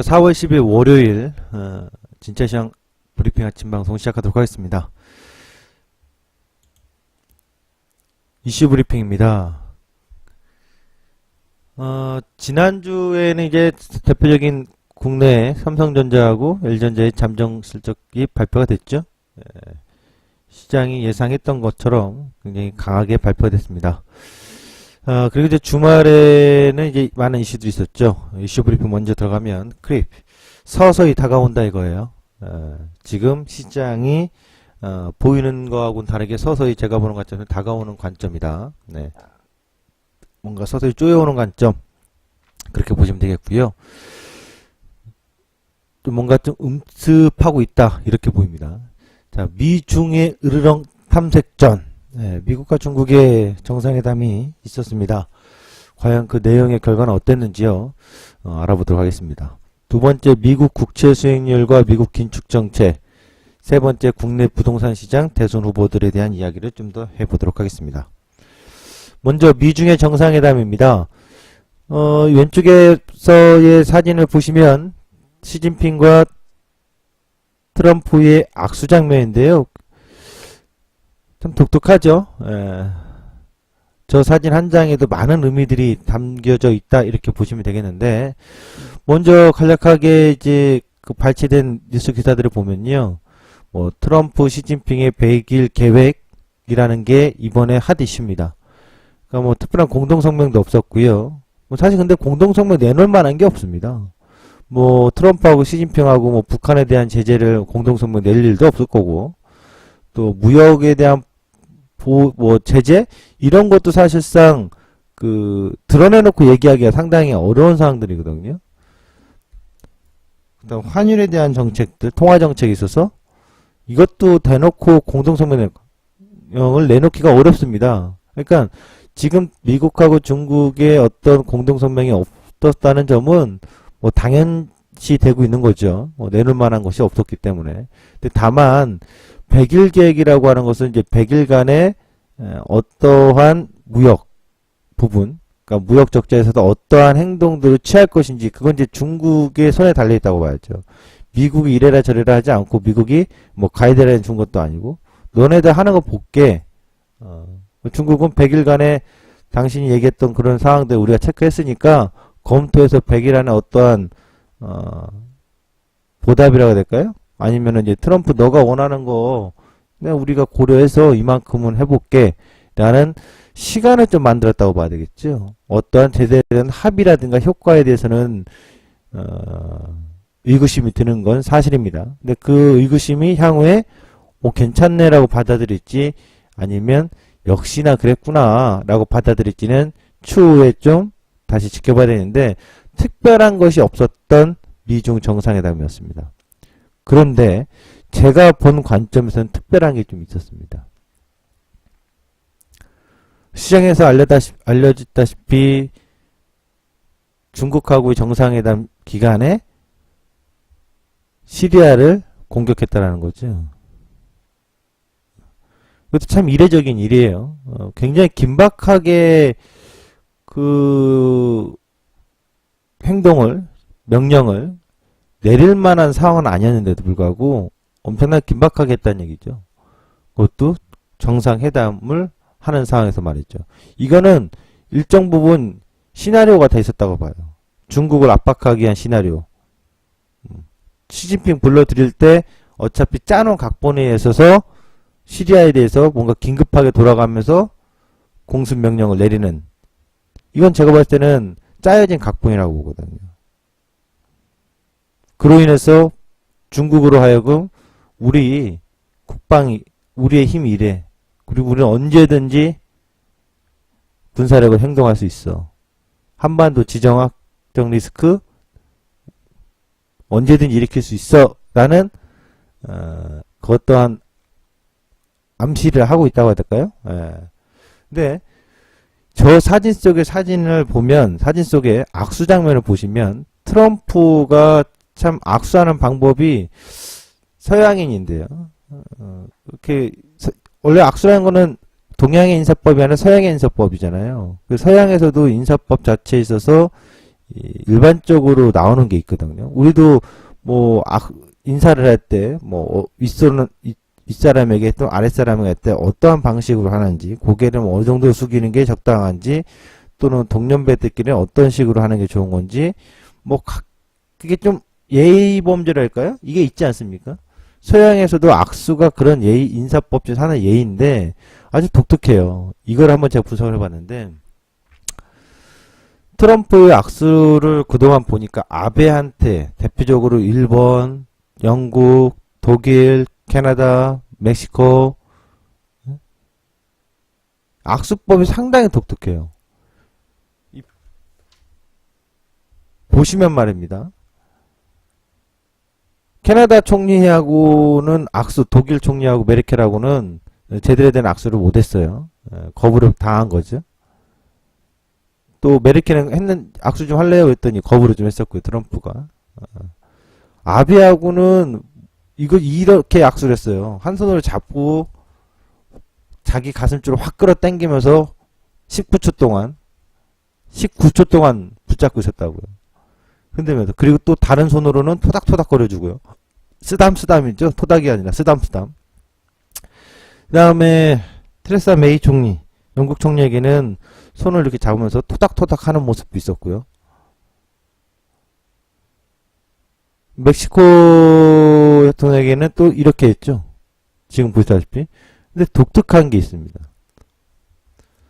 4월 10일 월요일 진짜 시황 브리핑 아침 방송 시작하도록 하겠습니다. 이슈 브리핑입니다. 지난주에는 이제 대표적인 국내 삼성전자하고 LG전자의 잠정 실적이 발표가 됐죠. 시장이 예상했던 것처럼 굉장히 강하게 발표가 됐습니다. 그리고 이제 주말에는 이제 많은 이슈들이 있었죠. 이슈 브리핑 먼저 들어가면 크립 서서히 다가온다 이거예요. 지금 시장이 보이는 거하고는 다르게 서서히 제가 보는 관점은 다가오는 관점이다. 네. 뭔가 서서히 쪼여오는 관점 그렇게 보시면 되겠고요. 좀 뭔가 좀 음습하고 있다 이렇게 보입니다. 자, 미중의 으르렁 탐색전. 네, 미국과 중국의 정상회담이 있었습니다. 과연 그 내용의 결과는 어땠는지요? 알아보도록 하겠습니다. 두 번째, 미국 국채 수익률과 미국 긴축 정책. 세 번째, 국내 부동산 시장 대선 후보들에 대한 이야기를 좀 더 해보도록 하겠습니다. 먼저 미중의 정상회담입니다. 왼쪽에서의 사진을 보시면 시진핑과 트럼프의 악수 장면인데요. 참 독특하죠. 저 사진 한 장에도 많은 의미들이 담겨져 있다 이렇게 보시면 되겠는데, 먼저 간략하게 이제 그 발췌된 뉴스 기사들을 보면요, 뭐 트럼프 시진핑의 100일 계획이라는 게 이번에 핫 이슈입니다. 그러니까 뭐 특별한 공동 성명도 없었고요. 뭐 사실 근데 공동 성명 내놓을 만한 게 없습니다. 뭐 트럼프하고 시진핑하고 뭐 북한에 대한 제재를 공동 성명 낼 일도 없을 거고, 또 무역에 대한 뭐 제재 이런 것도 사실상 드러내놓고 얘기하기가 상당히 어려운 사항들이거든요. 그다음 환율에 대한 정책들, 통화 정책에 있어서 이것도 대놓고 공동성명을 내놓기가 어렵습니다. 그러니까 지금 미국하고 중국의 어떤 공동성명이 없었다는 점은 뭐 당연시 되고 있는 거죠. 뭐 내놓을 만한 것이 없었기 때문에. 근데 다만 100일 계획이라고 하는 것은 이제 100일간의 어떠한 무역 부분, 그러니까 무역 적자에서도 어떠한 행동들을 취할 것인지, 그건 이제 중국의 손에 달려 있다고 봐야죠. 미국이 이래라 저래라 하지 않고, 미국이 뭐 가이드라인 준 것도 아니고, 너네들 하는 거 볼게. 중국은 100일간의 당신이 얘기했던 그런 상황들 우리가 체크했으니까 검토해서 100일 안에 어떠한 보답이라고 해야 될까요? 아니면은 이제 트럼프 너가 원하는 거 그냥 우리가 고려해서 이만큼은 해볼게 라는 시간을 좀 만들었다고 봐야 되겠죠. 어떠한 제대된 합의라든가 효과에 대해서는 의구심이 드는 건 사실입니다. 근데 그 의구심이 향후에 괜찮네 라고 받아들일지 아니면 역시나 그랬구나 라고 받아들일지는 추후에 좀 다시 지켜봐야 되는데, 특별한 것이 없었던 미중 정상회담이었습니다. 그런데 제가 본 관점에서는 특별한 게 좀 있었습니다. 시장에서 알려졌다시피 중국하고의 정상회담 기간에 시리아를 공격했다라는 거죠. 이것도 참 이례적인 일이에요. 굉장히 긴박하게 명령을 내릴 만한 상황은 아니었는데도 불구하고 엄청나게 긴박하게 했다는 얘기죠. 그것도 정상회담을 하는 상황에서 말이죠. 이거는 일정 부분 시나리오가 다 있었다고 봐요. 중국을 압박하기 위한 시나리오. 시진핑 불러들일 때 어차피 짜놓은 각본에 있어서 시리아에 대해서 뭔가 긴급하게 돌아가면서 공습 명령을 내리는, 이건 제가 봤을 때는 짜여진 각본이라고 보거든요. 그로 인해서 중국으로 하여금 우리 국방이, 우리의 힘이 이래. 그리고 우리는 언제든지 군사력을 행동할 수 있어. 한반도 지정학적 리스크 언제든지 일으킬 수 있어. 라는 그것 또한 암시를 하고 있다고 해야 될까요? 근데 저 사진 속의 사진을 보면, 사진 속의 악수 장면을 보시면 트럼프가 참 악수하는 방법이 서양인인데요. 이렇게 원래 악수라는 거는 동양의 인사법이 아니라 서양의 인사법이잖아요. 그 서양에서도 인사법 자체에 있어서 일반적으로 나오는 게 있거든요. 우리도 뭐 인사를 할 때 뭐 윗사람에게 또 아랫사람에게 할 때 어떠한 방식으로 하는지, 고개를 어느 정도 숙이는 게 적당한지, 또는 동년배들끼리는 어떤 식으로 하는 게 좋은 건지, 뭐 그게 좀 예의 범죄랄까요? 이게 있지 않습니까? 서양에서도 악수가 그런 예의, 인사법 중 하나의 예의인데 아주 독특해요. 이걸 한번 제가 분석을 해봤는데, 트럼프의 악수를 그동안 보니까 아베한테 대표적으로 일본, 영국, 독일, 캐나다, 멕시코 악수법이 상당히 독특해요. 보시면 말입니다. 캐나다 총리하고는 악수, 독일 총리하고 메르켈하고는 제대로 된 악수를 못했어요. 거부를 당한 거죠. 또 메르켈은 악수 좀 할래요 했더니 거부를 좀 했었고요. 트럼프가. 아베하고는 이렇게 악수를 했어요. 한 손으로 잡고 자기 가슴 쪽으로 확 끌어당기면서 19초 동안 붙잡고 있었다고요. 흔들면서. 그리고 또 다른 손으로는 토닥토닥 거려주고요. 쓰담쓰담이죠. 토닥이 아니라 쓰담쓰담. 그 다음에 테레사 메이 총리, 영국 총리에게는 손을 이렇게 잡으면서 토닥토닥 하는 모습도 있었고요. 멕시코 대통령에게는 또 이렇게 했죠. 지금 보시다시피. 근데 독특한 게 있습니다.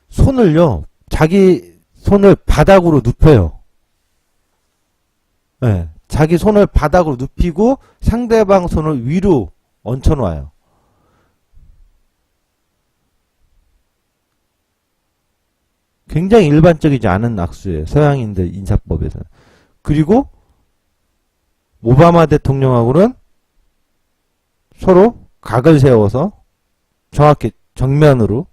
손을요, 자기 손을 바닥으로 눕혀요. 네, 자기 손을 바닥으로 눕히고 상대방 손을 위로 얹혀놔요. 굉장히 일반적이지 않은 악수예요. 서양인들 인사법에서는. 그리고 오바마 대통령하고는 서로 각을 세워서 정확히 정면으로,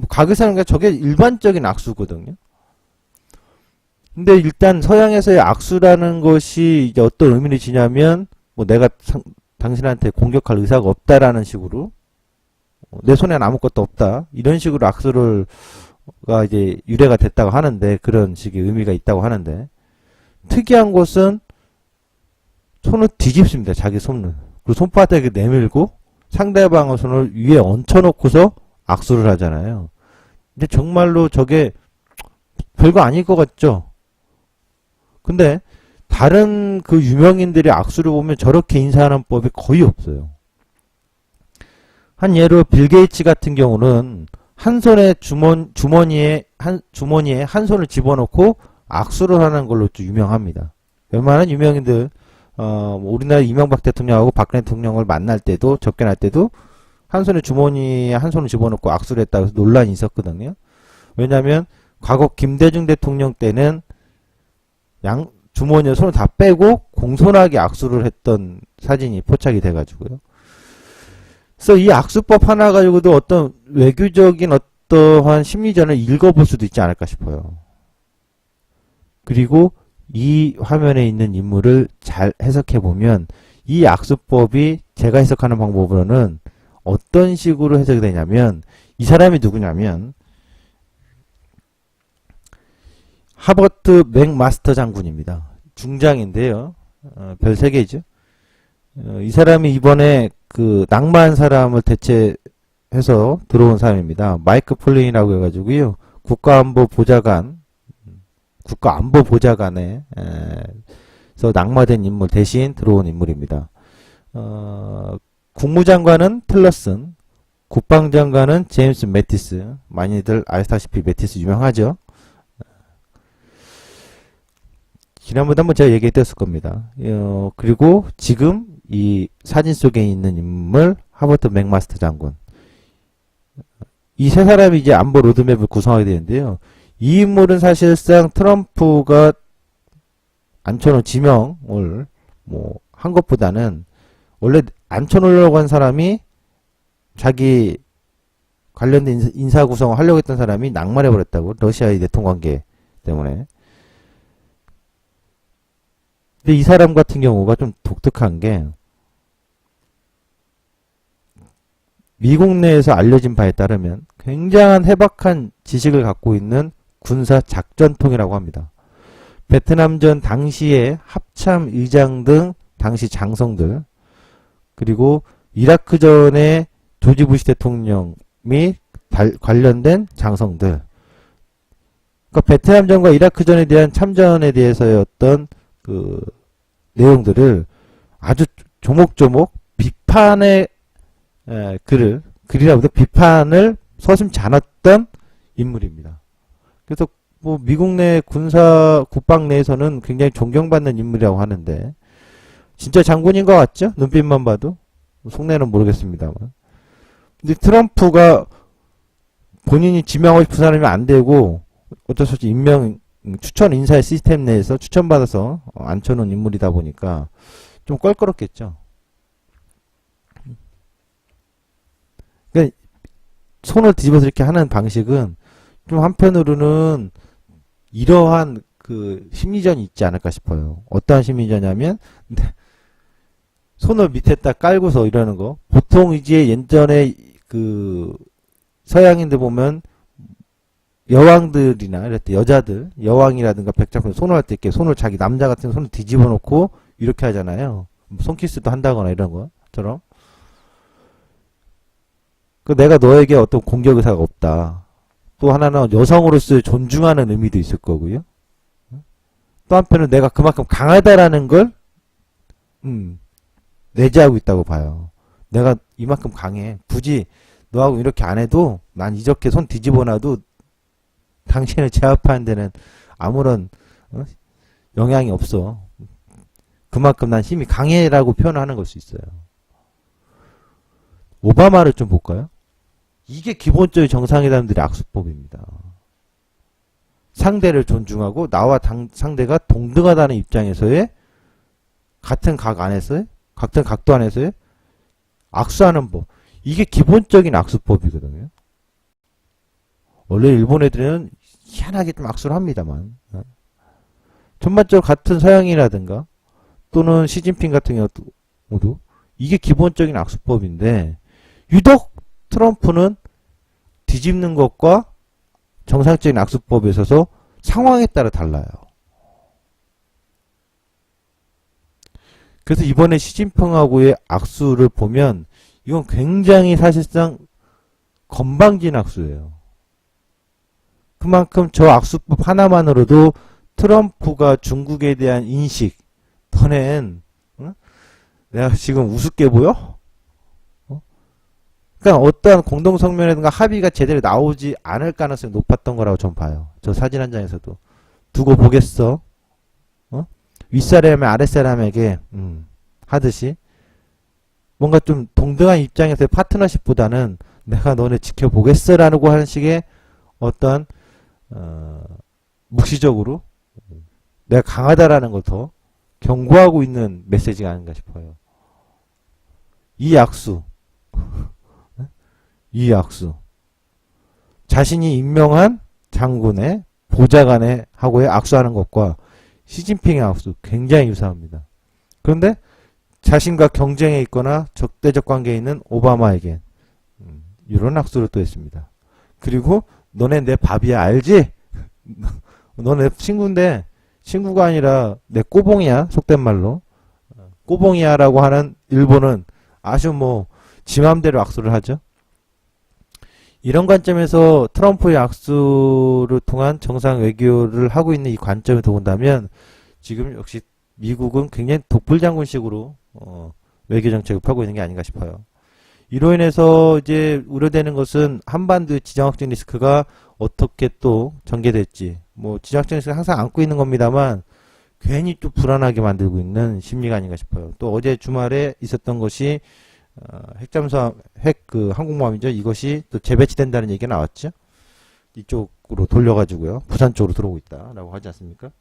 각을 세우는 게 저게 일반적인 악수거든요. 근데 일단 서양에서의 악수라는 것이 이제 어떤 의미를 지냐면, 뭐 내가 당신한테 공격할 의사가 없다라는 식으로, 내 손에는 아무것도 없다, 이런 식으로 악수를 가 이제 유래가 됐다고 하는데, 그런 식의 의미가 있다고 하는데, 특이한 것은 손을 뒤집습니다. 자기 손을. 그리고 손바닥에 내밀고 상대방의 손을 위에 얹혀놓고서 악수를 하잖아요. 근데 정말로 저게 별거 아닐 것 같죠? 근데 다른 그 유명인들의 악수를 보면 저렇게 인사하는 법이 거의 없어요. 한 예로 빌 게이츠 같은 경우는 한 손에 주머니에 한 손을 집어넣고 악수를 하는 걸로 좀 유명합니다. 웬만한 유명인들, 우리나라 이명박 대통령하고 박근혜 대통령을 만날 때도, 접견할 때도 한 손에 주머니에 한 손을 집어넣고 악수를 했다고 해서 논란이 있었거든요. 왜냐하면 과거 김대중 대통령 때는 주머니에 손을 다 빼고 공손하게 악수를 했던 사진이 포착이 돼가지고요. 그래서 이 악수법 하나 가지고도 어떤 외교적인 어떠한 심리전을 읽어볼 수도 있지 않을까 싶어요. 그리고 이 화면에 있는 인물을 잘 해석해보면 이 악수법이 제가 해석하는 방법으로는 어떤 식으로 해석이 되냐면, 이 사람이 누구냐면 하버트 맥마스터 장군입니다. 중장인데요. 별 3개죠. 이 사람이 이번에 그 낙마한 사람을 대체해서 들어온 사람입니다. 마이크 폴린이라고 해가지고요. 국가안보보좌관에 서 낙마된 인물 대신 들어온 인물입니다. 국무장관은 틸러슨, 국방장관은 제임스 매티스. 많이들 아시다시피 매티스 유명하죠. 지난번에 한번 제가 얘기했을 겁니다. 그리고 지금 이 사진 속에 있는 인물 하버트 맥마스터 장군. 이 세 사람이 이제 안보 로드맵을 구성하게 되는데요. 이 인물은 사실상 트럼프가 앉혀놓은 지명을 한 것보다는, 원래 앉혀놓으려고 한 사람이, 자기 관련된 인사 구성을 하려고 했던 사람이 낙마해버렸다고. 러시아의 내통 관계 때문에. 근데 이 사람 같은 경우가 좀 독특한 게, 미국 내에서 알려진 바에 따르면 굉장한 해박한 지식을 갖고 있는 군사 작전통이라고 합니다. 베트남전 당시에 합참 의장 등 당시 장성들, 그리고 이라크전에 조지 부시 대통령 및 관련된 장성들, 그러니까 베트남전과 이라크전에 대한 참전에 대해서의 어떤 그 내용들을 아주 조목조목 비판의 글이라보다 비판을 서슴지 않았던 인물입니다. 그래서 뭐 미국 내 군사 국방 내에서는 굉장히 존경받는 인물이라고 하는데, 진짜 장군인 것 같죠? 눈빛만 봐도. 속내는 모르겠습니다만. 근데 트럼프가 본인이 지명하고 싶은 사람이 안 되고 어쩔 수 없이 추천 인사의 시스템 내에서 추천받아서 앉혀놓은 인물이다 보니까 좀 껄끄럽겠죠. 그러니까 손을 뒤집어서 이렇게 하는 방식은 좀 한편으로는 이러한 그 심리전이 있지 않을까 싶어요. 어떠한 심리전이냐면 손을 밑에다 깔고서 이러는 거. 보통 이제 예전에 그 서양인들 보면 여왕들이나 이럴 때 여자들, 여왕이라든가 백작품 손을 할 때 이렇게 손을 자기 남자 같은 손을 뒤집어 놓고 이렇게 하잖아요. 손키스도 한다거나 이런 것처럼. 그 내가 너에게 어떤 공격 의사가 없다. 또 하나는 여성으로서의 존중하는 의미도 있을 거고요. 또 한편은 내가 그만큼 강하다라는 걸 내재하고 있다고 봐요. 내가 이만큼 강해. 굳이 너하고 이렇게 안 해도 난 이렇게 손 뒤집어 놔도 당신을 제압하는 데는 아무런 영향이 없어. 그만큼 난 힘이 강해라고 표현하는 걸 수 있어요. 오바마를 좀 볼까요? 이게 기본적인 정상회담들의 악수법입니다. 상대를 존중하고 나와 상대가 동등하다는 입장에서의 같은 각 안에서의 같은 각도 안에서의 악수하는 법. 이게 기본적인 악수법이거든요. 원래 일본 애들은 희한하게 좀 악수를 합니다만, 전반적으로 같은 서양이라든가 또는 시진핑 같은 경우도 이게 기본적인 악수법인데, 유독 트럼프는 뒤집는 것과 정상적인 악수법에 있어서 상황에 따라 달라요. 그래서 이번에 시진핑하고의 악수를 보면 이건 굉장히 사실상 건방진 악수예요. 그만큼 저 악수법 하나만으로도 트럼프가 중국에 대한 인식, 너넨 내가 지금 우습게 보여? 그러니까 어떠한 공동성명이라든가 합의가 제대로 나오지 않을 가능성이 높았던 거라고 전 봐요. 저 사진 한 장에서도. 두고 보겠어. 윗사람이 아랫사람에게 하듯이 뭔가 좀 동등한 입장에서의 파트너십보다는 내가 너네 지켜보겠어 라고 하는 식의 어떤 묵시적으로 내가 강하다라는 걸 더 경고하고 있는 메시지가 아닌가 싶어요. 이 악수 이 악수 자신이 임명한 장군의 보좌관의 하고의 악수하는 것과 시진핑의 악수 굉장히 유사합니다. 그런데 자신과 경쟁에 있거나 적대적 관계에 있는 오바마에겐 이런 악수를 또 했습니다. 그리고 너네 내 밥이야 알지? 너네 친구인데 친구가 아니라 내 꼬봉이야 속된 말로. 꼬봉이야 라고 하는 일본은 아주 뭐 지맘대로 악수를 하죠. 이런 관점에서 트럼프의 악수를 통한 정상 외교를 하고 있는 이 관점을 본다면 지금 역시 미국은 굉장히 독불장군식으로 외교 정책을 펴고 있는 게 아닌가 싶어요. 이로 인해서 이제 우려되는 것은 한반도의 지정학적 리스크가 어떻게 또 전개될지, 뭐 지정학적 리스크를 항상 안고 있는 겁니다만 괜히 또 불안하게 만들고 있는 심리가 아닌가 싶어요. 또 어제 주말에 있었던 것이 핵잠수함, 항공모함이죠. 이것이 또 재배치된다는 얘기가 나왔죠. 이쪽으로 돌려가지고요. 부산 쪽으로 들어오고 있다라고 하지 않습니까?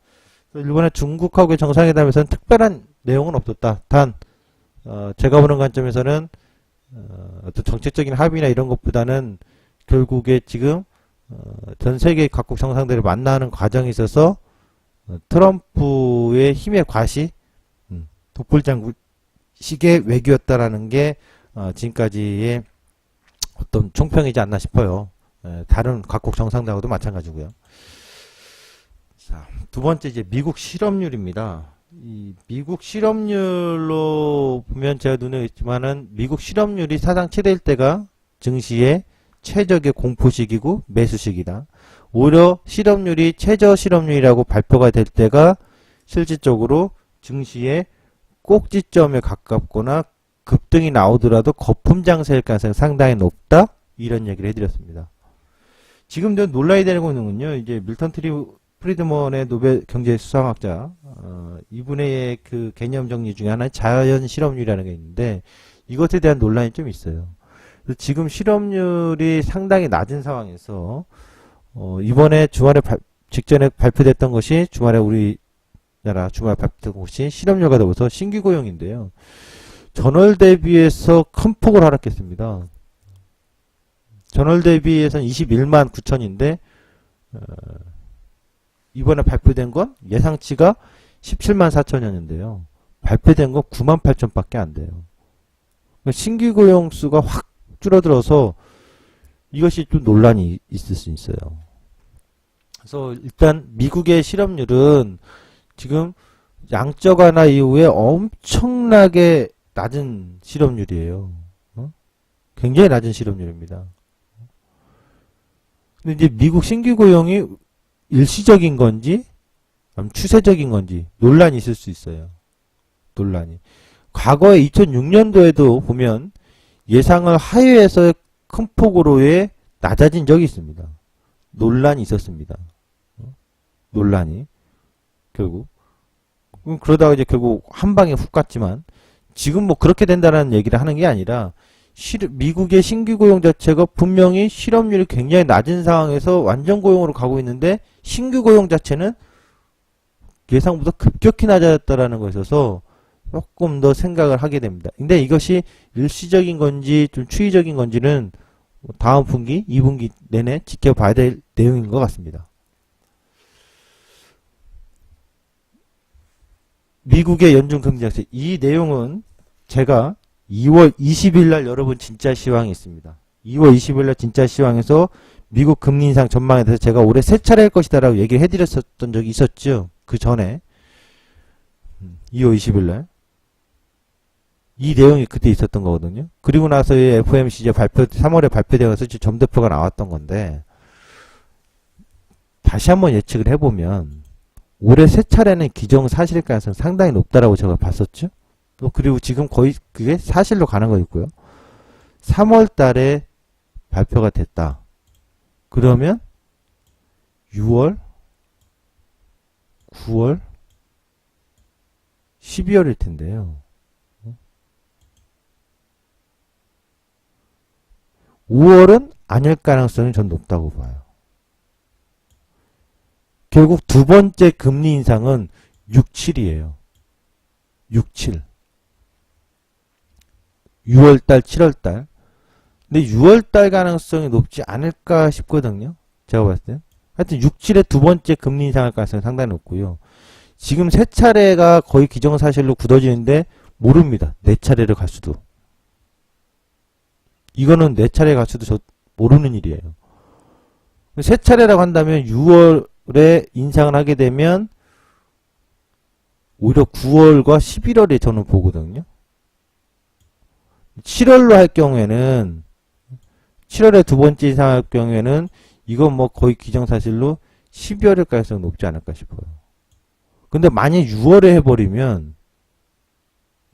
일본의 중국하고의 정상회담에서는 특별한 내용은 없었다. 단 제가 보는 관점에서는 어떤 정책적인 합의나 이런 것보다는 결국에 지금 전 세계 각국 정상들을 만나는 과정에 있어서 트럼프의 힘의 과시, 독불장군식의 외교였다라는 게 지금까지의 어떤 총평이지 않나 싶어요. 다른 각국 정상들하고도 마찬가지고요. 자, 두 번째 이제 미국 실업률입니다. 이 미국 실업률로 보면 제가 눈에 있지만은 미국 실업률이 사상 최대일 때가 증시의 최적의 공포시기고 매수시기다. 오히려 실업률이 최저 실업률이라고 발표가 될 때가 실질적으로 증시의 꼭지점에 가깝거나 급등이 나오더라도 거품 장세일 가능성이 상당히 높다. 이런 얘기를 해드렸습니다. 지금도 논란이 되고 있는 건요. 이제 밀턴 프리드먼의 노벨 경제 수상학자 이분의 그 개념 정리 중에 하나는 자연 실업률이라는 게 있는데 이것에 대한 논란이 좀 있어요. 그래서 지금 실업률이 상당히 낮은 상황에서 이번에 주말에 직전에 발표됐던 것이 주말에 우리나라 주말에 발표된 것이 실업률과 더불어서 신규 고용인데요. 전월 대비해서 큰 폭으로 하락했습니다. 전월 대비해서는 21만 9천인데 이번에 발표된 건 예상치가 17만 4천이었는데요. 발표된 건 9만 8천 밖에 안 돼요. 신규 고용 수가 확 줄어들어서 이것이 좀 논란이 있을 수 있어요. 그래서 일단 미국의 실업률은 지금 양적 완화 이후에 엄청나게 낮은 실업률이에요. 굉장히 낮은 실업률입니다. 근데 이제 미국 신규 고용이 일시적인 건지 추세적인 건지 논란이 있을 수 있어요. 논란이. 과거에 2006년도에도 보면 예상을 하회해서 큰 폭으로의 낮아진 적이 있습니다. 논란이 있었습니다. 논란이. 결국. 그러다가 이제 결국 한 방에 훅 갔지만 지금 뭐 그렇게 된다는 얘기를 하는 게 아니라 미국의 신규 고용 자체가 분명히 실업률이 굉장히 낮은 상황에서 완전 고용으로 가고 있는데 신규 고용 자체는 예상보다 급격히 낮아졌다라는 것에 있어서 조금 더 생각을 하게 됩니다. 근데 이것이 일시적인 건지 좀 추이적인 건지는 다음 분기, 2분기 내내 지켜봐야 될 내용인 것 같습니다. 미국의 연준 금리 정책, 이 내용은 제가 2월 20일 날 여러분 진짜 시황이 있습니다. 2월 20일 날 진짜 시황에서 미국 금리 인상 전망에 대해서 제가 올해 3차례 할 것이다 라고 얘기를 해드렸었던 적이 있었죠. 그 전에 2월 20일 날 이 내용이 그때 있었던 거거든요. 그리고 나서의 FOMC 이제 3월에 발표되어서 점도표가 나왔던 건데 다시 한번 예측을 해보면 올해 3차례는 기정사실일 가능성이 상당히 높다라고 제가 봤었죠. 그리고 지금 거의 그게 사실로 가는 거 있고요. 3월 달에 발표가 됐다. 그러면 6월, 9월, 12월일 텐데요. 5월은 아닐 가능성이 전 높다고 봐요. 결국 두 번째 금리 인상은 6, 7이에요. 6, 7. 6월달, 7월달. 근데 6월달 가능성이 높지 않을까 싶거든요. 제가 봤을 때. 하여튼 6, 7의 두 번째 금리 인상할 가능성이 상당히 높고요. 지금 3차례가 거의 기정사실로 굳어지는데 모릅니다. 4차례를 갈 수도. 이거는 4차례 갈 수도 모르는 일이에요. 3차례라고 한다면 6월에 인상을 하게 되면 오히려 9월과 11월에 저는 보거든요. 7월로 할 경우에는 7월에 두 번째 인상할 경우에는 이건 뭐 거의 기정사실로 12월일 가능성이 높지 않을까 싶어요. 근데 만약 6월에 해버리면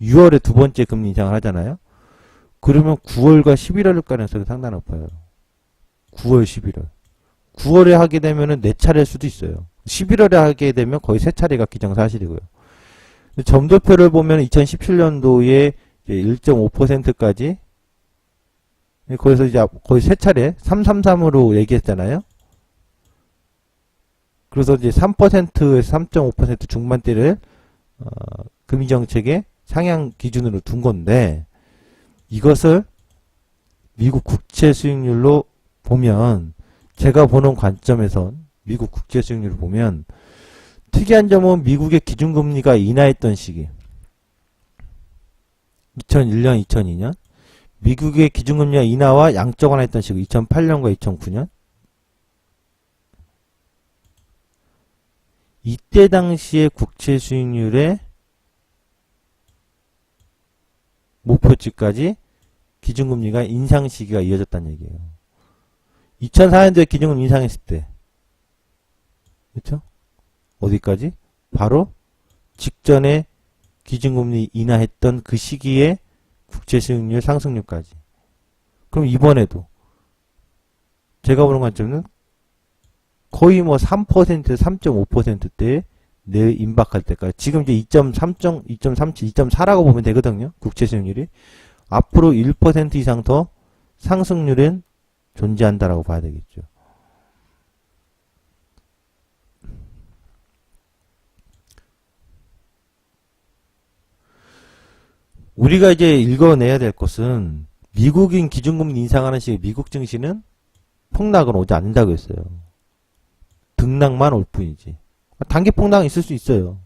6월에 두 번째 금리 인상을 하잖아요. 그러면 9월과 11월일 가능성이 상당히 높아요. 9월, 11월. 9월에 하게 되면은 4차례일 수도 있어요. 11월에 하게 되면 거의 3차례가 기정사실이고요. 점도표를 보면 2017년도에 1.5%까지 거기서 이제 거의 3차례 333으로 얘기했잖아요. 그래서 이제 3%에서 3.5% 중반대를 금리정책의 상향 기준으로 둔 건데 이것을 미국 국채 수익률로 보면 제가 보는 관점에선 미국 국채 수익률을 보면 특이한 점은 미국의 기준금리가 인하했던 시기 2001년, 2002년 미국의 기준금리가 인하와 양적 완화했던 시기 2008년과 2009년 이때 당시의 국채 수익률의 목표치까지 기준금리가 인상 시기가 이어졌다는 얘기예요. 2004년도에 기준금리 인상했을 때, 그렇죠? 어디까지? 바로 직전에 기준금리 인하했던 그 시기에 국채 수익률 상승률까지. 그럼 이번에도 제가 보는 관점은 거의 뭐 3%, 3.5%대에 내 임박할 때까지. 지금 이제 2.3, 2.37, 2.4라고 보면 되거든요. 국채 수익률이. 앞으로 1% 이상 더 상승률은 존재한다라고 봐야 되겠죠. 우리가 이제 읽어내야 될 것은 미국인 기준금리 인상하는 시기 미국 증시는 폭락은 오지 않는다고 했어요. 등락만 올 뿐이지. 단기 폭락은 있을 수 있어요.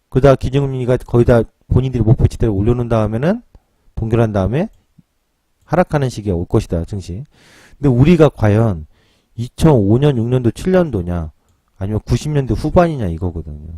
그러다 기준금리가 거의 다 본인들이 목표치대로 올려놓은 다음에는 동결한 다음에 하락하는 시기가 올 것이다. 증시. 근데 우리가 과연 2005년, 6년도, 7년도냐 아니면 90년대 후반이냐 이거거든요.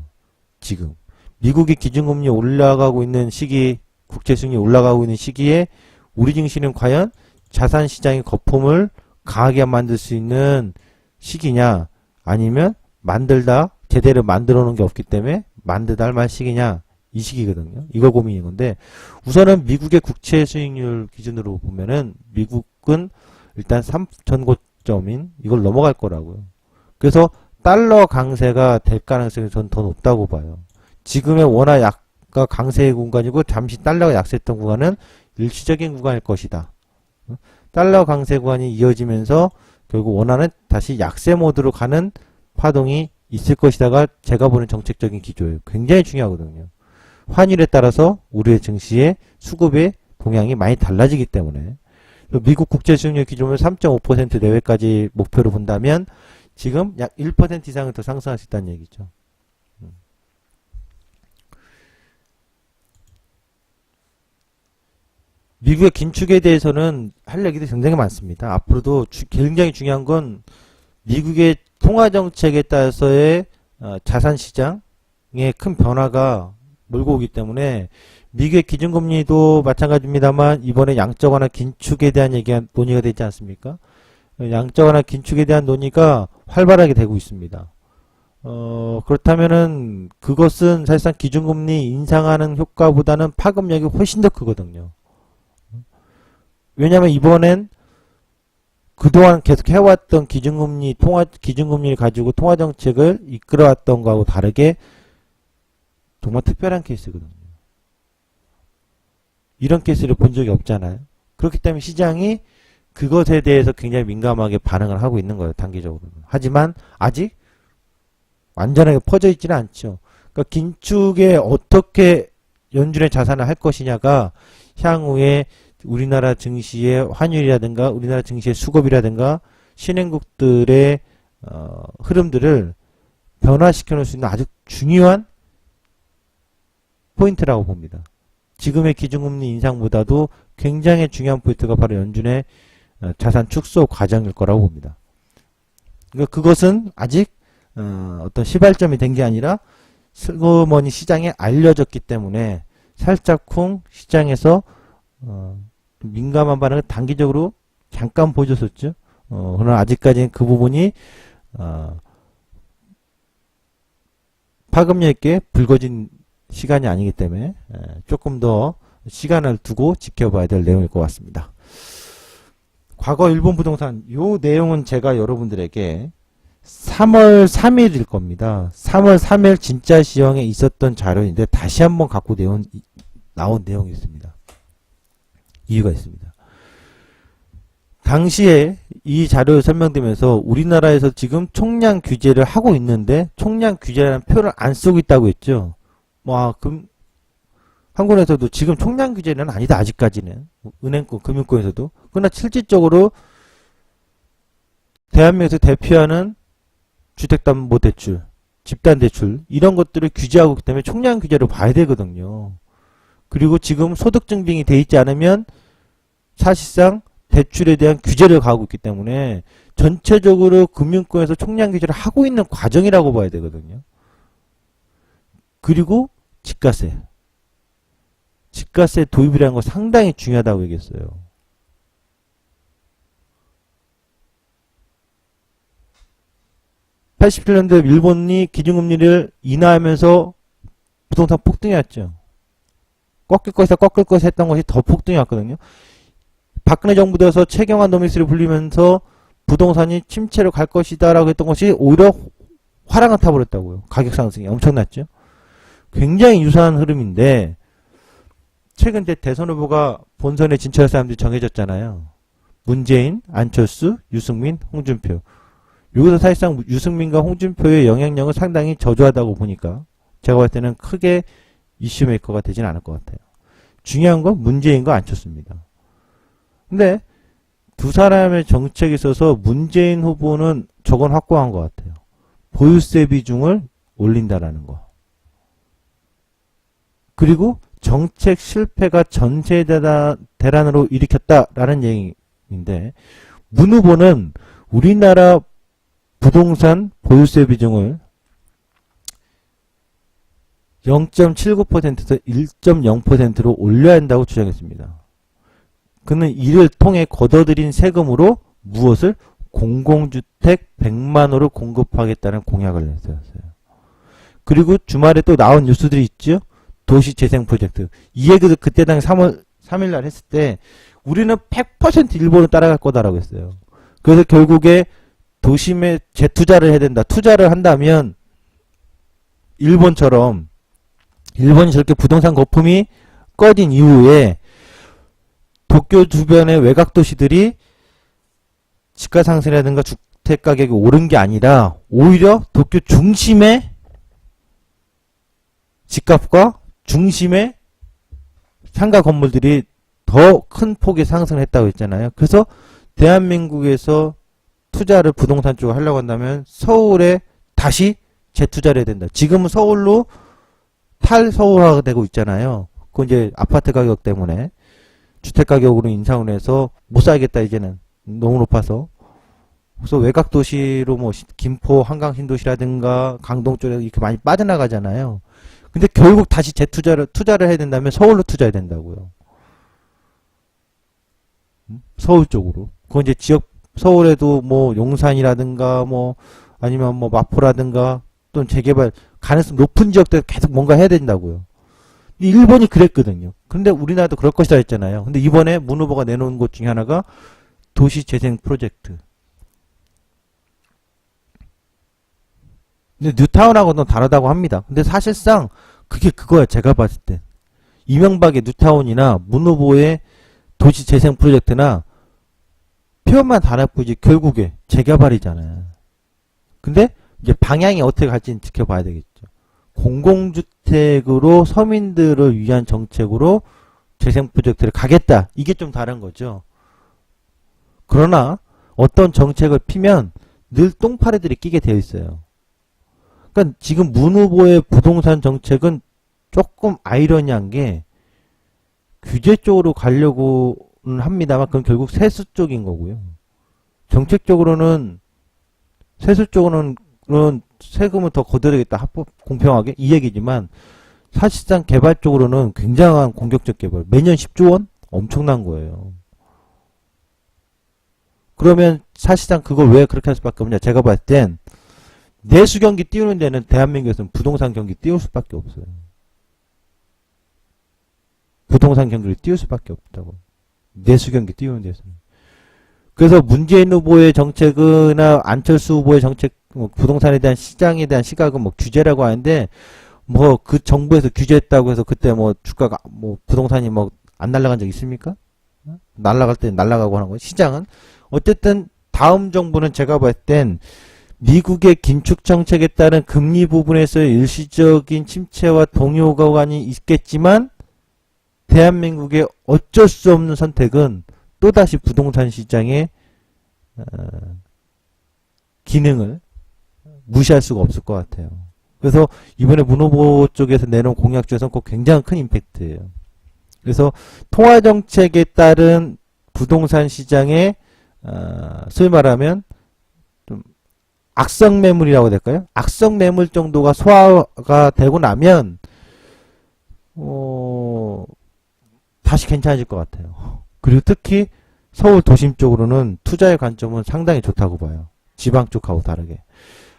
지금. 미국이 기준금리 올라가고 있는 시기, 국채수익률이 올라가고 있는 시기에 우리 증시는 과연 자산시장의 거품을 강하게 만들 수 있는 시기냐 아니면 만들다 제대로 만들어 놓은 게 없기 때문에 만들다 할 말 시기냐 이 시기거든요. 이거 고민인 건데 우선은 미국의 국채 수익률 기준으로 보면은 미국은 일단 3전 고점인 이걸 넘어갈 거라고요. 그래서 달러 강세가 될 가능성이 전 더 높다고 봐요. 지금의 원화 약가 강세의 구간이고 잠시 달러가 약세했던 구간은 일시적인 구간일 것이다. 달러 강세 구간이 이어지면서 결국 원화는 다시 약세 모드로 가는 파동이 있을 것이다가 제가 보는 정책적인 기조예요. 굉장히 중요하거든요. 환율에 따라서 우리의 증시의 수급의 동향이 많이 달라지기 때문에 미국 국채 수익률 기준을 3.5% 내외까지 목표로 본다면 지금 약 1% 이상은 더 상승할 수 있다는 얘기죠. 미국의 긴축에 대해서는 할 얘기도 굉장히 많습니다. 앞으로도 굉장히 중요한 건 미국의 통화정책에 따라서의 자산시장의 큰 변화가 몰고 오기 때문에 미국의 기준금리도 마찬가지입니다만 이번에 양적 완화 긴축에 대한 얘기가 논의가 되지 않습니까? 양적 완화 긴축에 대한 논의가 활발하게 되고 있습니다. 그렇다면은 그것은 사실상 기준금리 인상하는 효과보다는 파급력이 훨씬 더 크거든요. 왜냐하면 이번엔 그동안 계속 해왔던 기준금리를 가지고 통화정책을 이끌어왔던 거하고 다르게 정말 특별한 케이스거든요. 이런 케이스를 본 적이 없잖아요. 그렇기 때문에 시장이 그것에 대해서 굉장히 민감하게 반응을 하고 있는 거예요. 단기적으로는. 하지만 아직 완전하게 퍼져 있지는 않죠. 그러니까 긴축에 어떻게 연준의 자산을 할 것이냐가 향후에 우리나라 증시의 환율이라든가 우리나라 증시의 수급이라든가 신흥국들의 흐름들을 변화시켜 놓을 수 있는 아주 중요한 포인트라고 봅니다. 지금의 기준금리 인상보다도 굉장히 중요한 포인트가 바로 연준의 자산 축소 과정일 거라고 봅니다. 그러니까 그것은 아직 어떤 시발점이 된 게 아니라 슬그머니 시장에 알려졌기 때문에 살짝쿵 시장에서 민감한 반응을 단기적으로 잠깐 보여줬었죠. 그러나 아직까지는 그 부분이 파급력 있게 불거진 시간이 아니기 때문에 조금 더 시간을 두고 지켜봐야 될 내용일 것 같습니다. 과거 일본 부동산 요 내용은 제가 여러분들에게 3월 3일일 겁니다. 3월 3일 진짜 시황에 있었던 자료인데 다시 한번 갖고 나온 내용이 있습니다. 이유가 있습니다. 당시에 이 자료를 설명드리면서 우리나라에서 지금 총량 규제를 하고 있는데 총량 규제라는 표를 안 쓰고 있다고 했죠. 그럼 한국에서도 지금 총량 규제는 아니다. 아직까지는. 은행권, 금융권에서도. 그러나 실질적으로 대한민국에서 대표하는 주택담보대출, 집단대출 이런 것들을 규제하고 있기 때문에 총량 규제로 봐야 되거든요. 그리고 지금 소득증빙이 돼 있지 않으면 사실상 대출에 대한 규제를 가하고 있기 때문에 전체적으로 금융권에서 총량 규제를 하고 있는 과정이라고 봐야 되거든요. 그리고 집가세. 집가세 도입이라는 거 상당히 중요하다고 얘기했어요. (87년도에) 일본이 기준금리를 인하하면서 부동산 폭등이 왔죠. 꺾일 것이다 꺾일 것이 했던 것이 더 폭등이 왔거든요. 박근혜 정부 들어서 최경환 노미스를 불리면서 부동산이 침체로 갈 것이다 라고 했던 것이 오히려 화랑을 타버렸다고요. 가격 상승이 엄청났죠. 굉장히 유사한 흐름인데 최근 대선 후보가 본선에 진출할 사람들이 정해졌잖아요. 문재인, 안철수, 유승민, 홍준표. 여기서 사실상 유승민과 홍준표의 영향력은 상당히 저조하다고 보니까 제가 볼 때는 크게 이슈 메이커가 되진 않을 것 같아요. 중요한 건 문재인과 안철수입니다. 근데 두 사람의 정책에 있어서 문재인 후보는 저건 확고한 것 같아요. 보유세 비중을 올린다라는 거. 그리고 정책 실패가 전세 대란으로 일으켰다라는 얘기인데 문 후보는 우리나라 부동산 보유세 비중을 0.79%에서 1.0%로 올려야 한다고 주장했습니다. 그는 이를 통해 걷어들인 세금으로 무엇을? 공공주택 100만 호를 공급하겠다는 공약을 내세웠어요. 그리고 주말에 또 나온 뉴스들이 있죠. 도시재생 프로젝트. 이 얘기도 그때 당시 3월 3일 날 했을 때 우리는 100% 일본을 따라갈 거다라고 했어요. 그래서 결국에 도심에 재투자를 해야 된다. 투자를 한다면 일본처럼 일본이 저렇게 부동산 거품이 꺼진 이후에 도쿄 주변의 외곽 도시들이 집가 상승이라든가 주택 가격이 오른 게 아니라 오히려 도쿄 중심의 집값과 중심의 상가 건물들이 더 큰 폭의 상승을 했다고 했잖아요. 그래서 대한민국에서 투자를 부동산 쪽으로 하려고 한다면 서울에 다시 재투자를 해야 된다. 지금은 서울로 탈서울화가 되고 있잖아요. 그건 이제 아파트 가격 때문에 주택 가격으로 인상을 해서 못 살겠다 이제는 너무 높아서. 그래서 외곽 도시로 뭐 김포 한강 신도시라든가 강동 쪽에 이렇게 많이 빠져나가잖아요. 근데 결국 다시 투자를 해야 된다면 서울로 투자해야 된다고요. 서울 쪽으로. 그건 이제 지역 서울에도 뭐 용산이라든가 뭐 아니면 뭐 마포라든가 또는 재개발 가능성 높은 지역들 계속 뭔가 해야 된다고요. 일본이 그랬거든요. 근데 우리나라도 그럴 것이다 했잖아요. 근데 이번에 문 후보가 내놓은 것 중에 하나가 도시재생 프로젝트. 근데 뉴타운하고는 다르다고 합니다. 근데 사실상 그게 그거야. 제가 봤을 때 이명박의 뉴타운이나 문 후보의 도시재생 프로젝트나 표현만 달라붙지 결국에 재개발이잖아요. 근데 이제 방향이 어떻게 갈지는 지켜봐야 되겠죠. 공공주택으로 서민들을 위한 정책으로 재생 프로젝트를 가겠다. 이게 좀 다른 거죠. 그러나 어떤 정책을 피면 늘 똥파리들이 끼게 되어 있어요. 그러니까 지금 문 후보의 부동산 정책은 조금 아이러니한 게 규제 쪽으로 가려고는 합니다만 그건 결국 세수 쪽인 거고요. 정책적으로는 세수 쪽으로는 세금을 더 걷어들이겠다. 합법 공평하게 이 얘기지만 사실상 개발 쪽으로는 굉장한 공격적 개발. 매년 10조 원? 엄청난 거예요. 그러면 사실상 그걸 왜 그렇게 할 수밖에 없냐. 제가 봤을 땐 내수 경기 띄우는 데는 대한민국에서는 부동산 경기 띄울 수밖에 없어요. 부동산 경기를 띄울 수밖에 없다고. 내수 경기 띄우는 데서는. 그래서 문재인 후보의 정책이나 안철수 후보의 정책, 부동산에 대한 시장에 대한 시각은 뭐 규제라고 하는데, 뭐 그 정부에서 규제했다고 해서 그때 뭐 주가가, 뭐 부동산이 뭐 안 날아간 적 있습니까? 날아갈 때 날아가고 하는 거예요. 시장은. 어쨌든 다음 정부는 제가 봤을 땐 미국의 긴축 정책에 따른 금리 부분에서의 일시적인 침체와 동요가관이 있겠지만, 대한민국의 어쩔 수 없는 선택은 또다시 부동산 시장의 기능을 무시할 수가 없을 것 같아요. 그래서 이번에 문 후보 쪽에서 내놓은 공약 중에서는 꼭 굉장히 큰 임팩트예요. 그래서 통화정책에 따른 부동산 시장에 소위 말하면 좀 악성 매물이라고 해야 될까요? 악성 매물 정도가 소화가 되고 나면 다시 괜찮아질 것 같아요. 그리고 특히 서울 도심 쪽으로는 투자의 관점은 상당히 좋다고 봐요. 지방 쪽하고 다르게.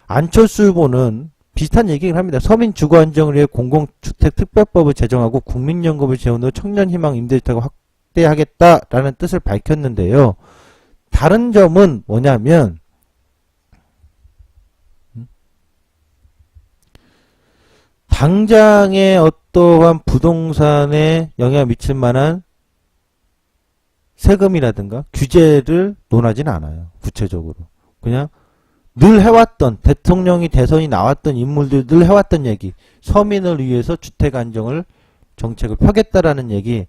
안철수 후보는 비슷한 얘기를 합니다. 서민 주거 안정을 위해 공공주택 특별법을 제정하고 국민연금을 재원 후 청년희망 임대주택을 확대하겠다라는 뜻을 밝혔는데요. 다른 점은 뭐냐면 당장에 어떠한 부동산에 영향을 미칠 만한 세금이라든가 규제를 논하진 않아요. 구체적으로. 그냥 늘 해왔던 대통령이 대선이 나왔던 인물들 늘 해왔던 얘기 서민을 위해서 주택 안정을 정책을 펴겠다라는 얘기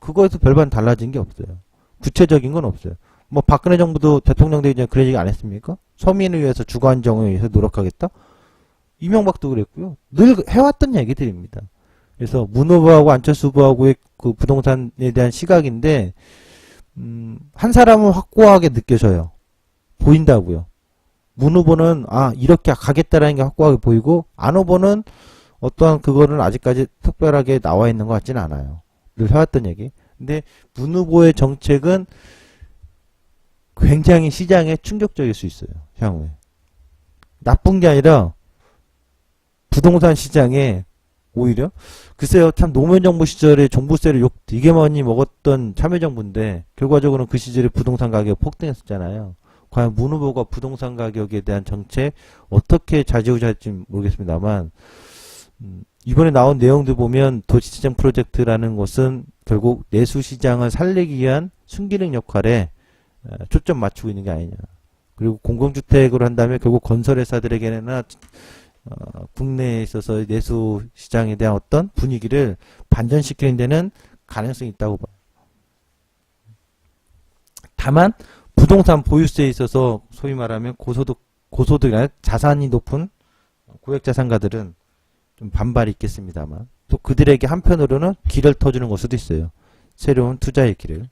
그거에서 별반 달라진 게 없어요. 구체적인 건 없어요. 뭐 박근혜 정부도 대통령 되기 전에 그런 얘기 안 했습니까? 서민을 위해서 주거 안정을 위해서 노력하겠다? 이명박도 그랬고요. 늘 해왔던 얘기들입니다. 그래서 문 후보하고 안철수 후보하고의 그 부동산에 대한 시각인데 한 사람은 확고하게 느껴져요. 보인다고요. 문 후보는 이렇게 가겠다라는 게 확고하게 보이고 안 후보는 어떠한 그거는 아직까지 특별하게 나와 있는 것 같지는 않아요. 늘 해왔던 얘기. 근데 문 후보의 정책은 굉장히 시장에 충격적일 수 있어요. 향후에. 나쁜 게 아니라 부동산 시장에 오히려 글쎄요 참 노무현 정부 시절에 종부세를 욕 되게 많이 먹었던 참여정부인데 결과적으로는 그 시절에 부동산 가격이 폭등했었잖아요. 과연 문 후보가 부동산 가격에 대한 정책 어떻게 좌지우지할지 모르겠습니다만 이번에 나온 내용들 보면 도시재생 프로젝트라는 것은 결국 내수시장을 살리기 위한 순기능 역할에 초점 맞추고 있는 게 아니냐. 그리고 공공주택으로 한다면 결국 건설회사들에게나 국내에 있어서 내수시장에 대한 어떤 분위기를 반전시키는 데는 가능성이 있다고 봐요. 다만 부동산 보유세에 있어서 소위 말하면 고소득이나 자산이 높은 고액자산가들은 좀 반발이 있겠습니다만 또 그들에게 한편으로는 길을 터주는 걸 수도 있어요. 새로운 투자의 길을.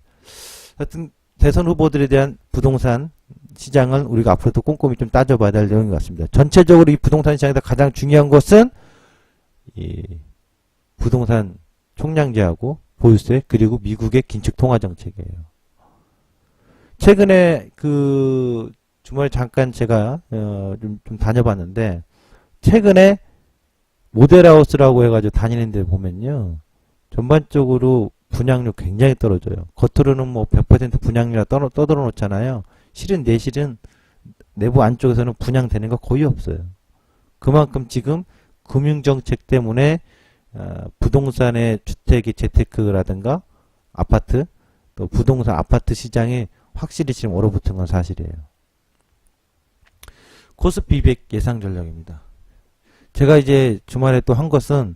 하여튼 대선 후보들에 대한 부동산 시장은 우리가 앞으로도 꼼꼼히 좀 따져봐야 될 내용인 것 같습니다. 전체적으로 이 부동산 시장에서 가장 중요한 것은 이 부동산 총량제하고 보유세 그리고 미국의 긴축 통화 정책이에요. 최근에 그 주말에 잠깐 제가 좀 다녀봤는데 최근에 모델하우스라고 해가지고 다니는 데 보면요. 전반적으로 분양률 굉장히 떨어져요. 겉으로는 뭐 100% 분양률이라 떠들어 놓잖아요. 실은 내실은 내부 안쪽에서는 분양되는 거 거의 없어요. 그만큼 지금 금융정책 때문에 부동산의 주택의 재테크라든가 아파트 또 부동산 아파트 시장이 확실히 지금 얼어붙은 건 사실이에요. 코스피 200 예상 전략입니다. 제가 이제 주말에 또 한 것은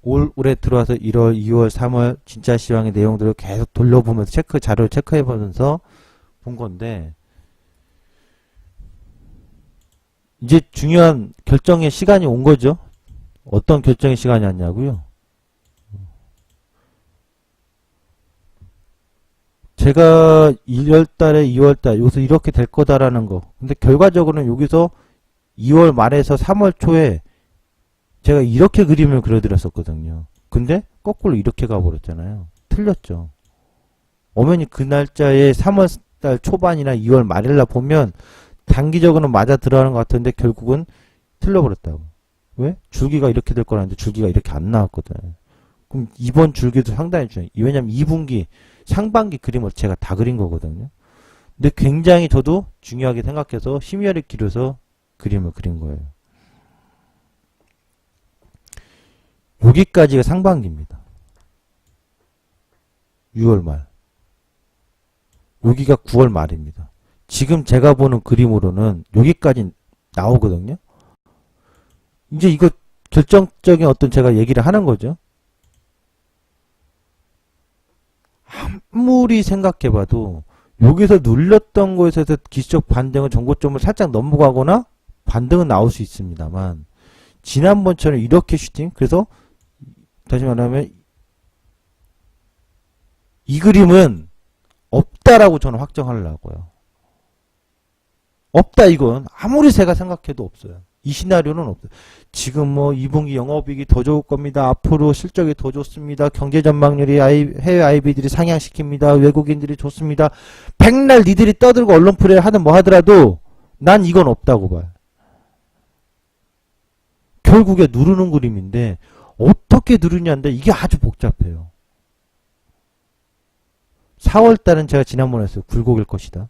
올해 들어와서 1월, 2월, 3월 진짜 시황의 내용들을 계속 돌려보면서 자료를 체크해보면서 본 건데 이제 중요한 결정의 시간이 온 거죠. 어떤 결정의 시간이 왔냐고요? 제가 1월달에 2월달 여기서 이렇게 될 거다라는 거. 근데 결과적으로는 여기서 2월 말에서 3월 초에 제가 이렇게 그림을 그려드렸었거든요. 근데 거꾸로 이렇게 가버렸잖아요. 틀렸죠. 엄연히 그 날짜에 3월달 초반이나 2월 말일날 보면 단기적으로는 맞아 들어가는 것 같은데 결국은 틀려버렸다고. 왜? 줄기가 이렇게 될 거라는데 줄기가 이렇게 안 나왔거든. 그럼 이번 줄기도 상당히 중요해요. 왜냐면 2분기 상반기 그림을 제가 다 그린 거거든요. 근데 굉장히 저도 중요하게 생각해서 심혈을 기울여서 그림을 그린 거예요. 여기까지가 상반기입니다. 6월 말. 여기가 9월 말입니다. 지금 제가 보는 그림으로는 여기까지 나오거든요. 이제 이거 결정적인 어떤 제가 얘기를 하는 거죠. 아무리 생각해봐도 여기서 눌렸던 곳에서 기술적 반등은 전고점을 살짝 넘어가거나 반등은 나올 수 있습니다만 지난번처럼 이렇게 슈팅 그래서 다시 말하면 이 그림은 없다라고 저는 확정하려고요. 없다 이건 아무리 제가 생각해도 없어요. 이 시나리오는 없어요. 지금 뭐 2분기 영업이익이 더 좋을 겁니다. 앞으로 실적이 더 좋습니다. 경제 전망률이 해외 IB들이 상향시킵니다. 외국인들이 좋습니다. 백날 니들이 떠들고 언론 플레이 하든 뭐 하더라도 난 이건 없다고 봐요. 결국에 누르는 그림인데 어떻게 누르냐인데 이게 아주 복잡해요. 4월달은 제가 지난번에 했어요. 굴곡일 것이다.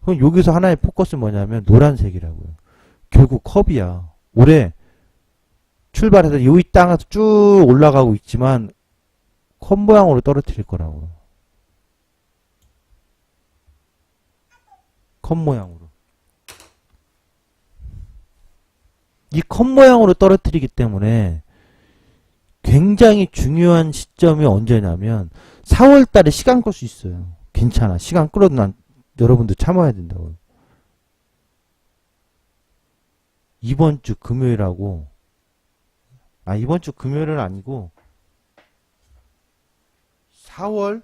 그럼 여기서 하나의 포커스 뭐냐면 노란색이라고요. 결국 컵이야. 올해 출발해서 여기 땅에서 쭉 올라가고 있지만 컵 모양으로 떨어뜨릴 거라고요. 컵 모양으로. 이 컵 모양으로 떨어뜨리기 때문에 굉장히 중요한 시점이 언제냐면 4월 달에 시간 끌 수 있어요. 괜찮아. 시간 끌어도 난 여러분들 참아야 된다고요. 이번 주 금요일하고 이번 주 금요일은 아니고 4월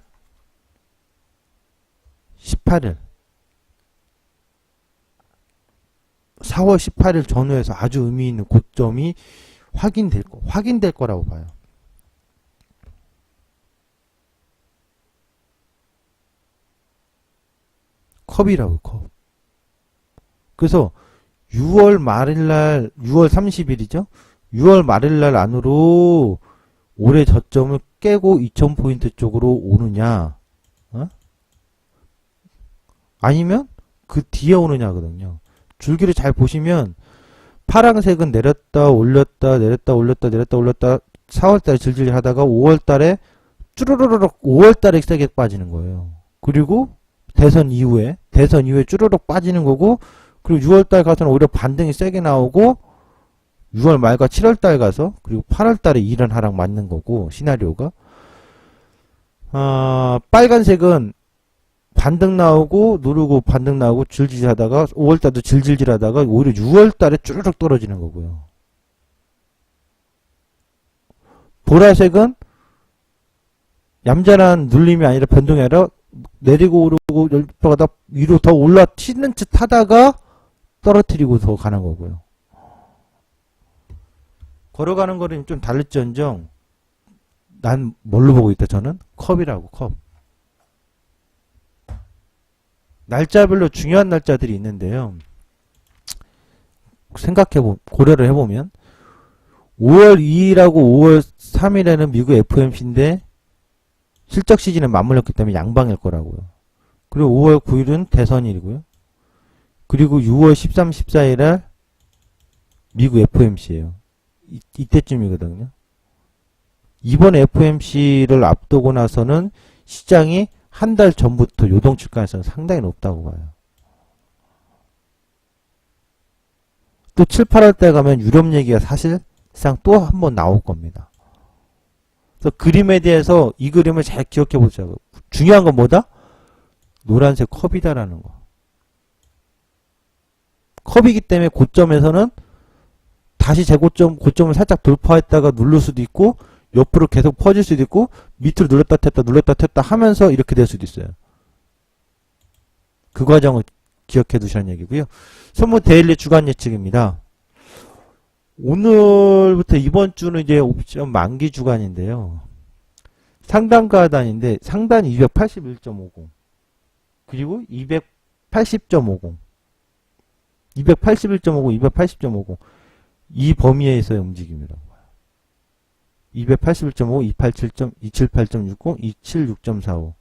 18일 4월 18일 전후에서 아주 의미 있는 고점이 확인될 거라고 봐요. 컵이라고 컵. 그래서 6월 말일날 6월 30일이죠. 6월 말일날 안으로 올해 저점을 깨고 2000포인트 쪽으로 오느냐 아니면 그 뒤에 오느냐거든요. 줄기를 잘 보시면 파란색은 내렸다 올렸다 내렸다 올렸다 내렸다 올렸다 4월달에 질질 하다가 5월달에 쭈르르륵 5월달에 세게 빠지는 거예요. 그리고 대선 이후에 쭈르륵 빠지는 거고, 그리고 6월달 가서는 오히려 반등이 세게 나오고 6월 말과 7월달 가서 그리고 8월달에 이런 하락 맞는 거고 시나리오가 빨간색은 반등 나오고 누르고 반등 나오고 질질 하다가 5월달도 질질 하다가 오히려 6월달에 쭈르륵 떨어지는 거고요. 보라색은 얌전한 눌림이 아니라 변동이 아니라 내리고 오르고 열가다 위로 더 올라튀는 듯 하다가 떨어뜨리고 더 가는 거고요. 걸어가는 거는 좀 다를지언정 난 뭘로 보고 있다 저는? 컵이라고 컵. 날짜별로 중요한 날짜들이 있는데요. 고려를 해보면 5월 2일하고 5월 3일에는 미국 FOMC인데 실적 시즌에 맞물렸기 때문에 양방일 거라고요. 그리고 5월 9일은 대선일이고요. 그리고 6월 13, 14일에 미국 FOMC예요. 이때쯤이거든요. 이번 FOMC를 앞두고 나서는 시장이 한 달 전부터 요동칠 가능성은 상당히 높다고 봐요. 또 7, 8월 때 가면 유럽 얘기가 사실상 또 한 번 나올 겁니다. 그래서 그림에 대해서 이 그림을 잘 기억해 보자고. 중요한 건 뭐다? 노란색 컵이다라는 거. 컵이기 때문에 고점에서는 다시 고점을 살짝 돌파했다가 누를 수도 있고 옆으로 계속 퍼질 수도 있고 밑으로 눌렀다 텄다 하면서 이렇게 될 수도 있어요. 그 과정을 기억해 두시라는 얘기고요. 선물 데일리 주간 예측입니다. 오늘부터 이번 주는 이제 옵션 만기 주간인데요. 상단과 하단인데 상단이 281.50 그리고 280.50 281.50 280.50 이 범위에서의 움직임이라고 봐요. 281.5 278.60 276.45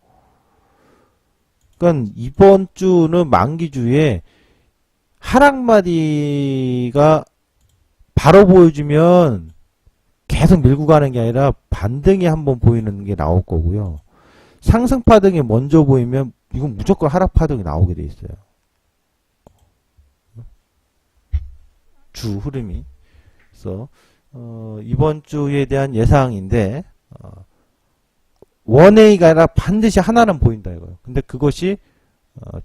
그러니까 이번 주는 만기주에 하락마디가 바로 보여주면 계속 밀고 가는 게 아니라 반등이 한번 보이는 게 나올 거고요. 상승파등이 먼저 보이면 이건 무조건 하락파등이 나오게 돼 있어요. 주 흐름이. 그래서 이번 주에 대한 예상인데 원웨이가 아니라 반드시 하나는 보인다 이거예요. 근데 그것이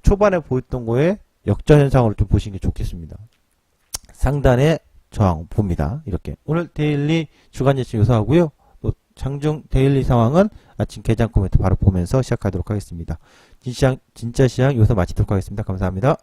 초반에 보였던 거에 역전현상으로 좀 보시는 게 좋겠습니다. 상단에 저항 봅니다. 이렇게 오늘 데일리 주간 예측 여기서 하고요. 또 장중 데일리 상황은 아침 개장 코멘트 바로 보면서 시작하도록 하겠습니다. 진짜 시장 여기서 마치도록 하겠습니다. 감사합니다.